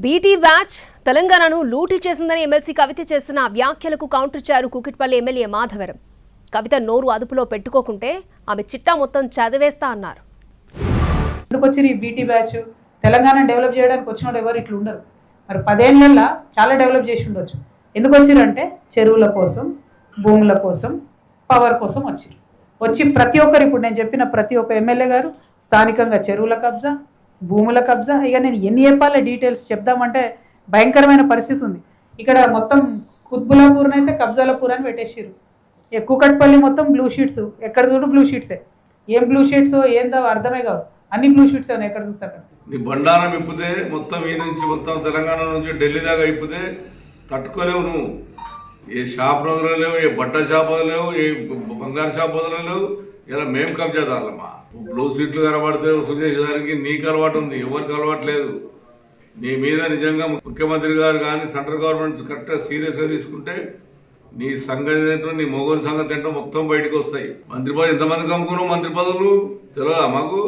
BT batch తెలంగాణను లూటీ చేసిందని ఎమ్మెల్సీ కవిత చేసిన వ్యాఖ్యలకు కౌంటర్ ఇచ్చారు కూకట్పల్లి ఎమ్మెల్యే మాధవరం. కవిత నోరు అదుపులో పెట్టుకోకుంటే ఆమె చిట్టా మొత్తం చదివేస్తా అన్నారు. ఎందుకొచ్చి బీటీ బ్యాచ్ తెలంగాణ డెవలప్ చేయడానికి వచ్చినోడు ఎవరు ఇట్లా ఉండరు. మరి 10 ఏళ్ళల్లో చాలా డెవలప్ చేసి ఉండొచ్చు. ఎందుకు వచ్చిరంటే చెరువుల కోసం, భూముల కోసం, పవర్ కోసం వచ్చి ప్రతి ఒక్కరు ఇప్పుడు నేను చెప్పిన ప్రతి ఒక్క ఎమ్మెల్యే గారు స్థానికంగా చెరువుల కబ్జా, భూముల కబ్జా, ఇక నేను ఎన్ని చెప్పాలి డీటెయిల్స్ చెప్దామంటే భయంకరమైన పరిస్థితి ఉంది. ఇక్కడ మొత్తం కుత్బులాపూర్ని అయితే కబ్జాలపూర్ అని పెట్టేసారు. కూకట్పల్లి మొత్తం బ్లూ షీట్స్, ఎక్కడ చూడు బ్లూ షీట్సే. ఏం బ్లూ షీట్స్ ఏందో అర్థమే కావు, అన్ని బ్లూ షీట్స్ ఉన్నాయి ఎక్కడ చూస్తే అక్కడ. నీ బండారం ఇప్పితే మొత్తం ఈ నుంచి మొత్తం తెలంగాణ నుంచి ఢిల్లీ దాకా ఇప్పితే తట్టుకోలేవు నువ్వు. ఏ షాప్ వదలలేవు, ఏ బట్ట షాప్ వదలలేవు, ఏ బంగారు షాప్ వదలలేవు. ఇలా మేము కబ్జాదారులమ్మా. బ్లూ సీట్లు కనబడితే వసూలు చేసేదానికి నీకు అలవాటు ఉంది, ఎవరికి అలవాటు లేదు. నీ మీద నిజంగా ముఖ్యమంత్రి గారు కానీ సెంట్రల్ గవర్నమెంట్ కరెక్ట్గా సీరియస్గా తీసుకుంటే నీ సంగతి ఏంటో, నీ మొగోని సంగతి ఏంటో మొత్తం బయటకు వస్తాయి. మంత్రి పదవి ఎంతమందికి అమ్ముకున్నావు? మంత్రి పదవులు తెలియదా మాకు?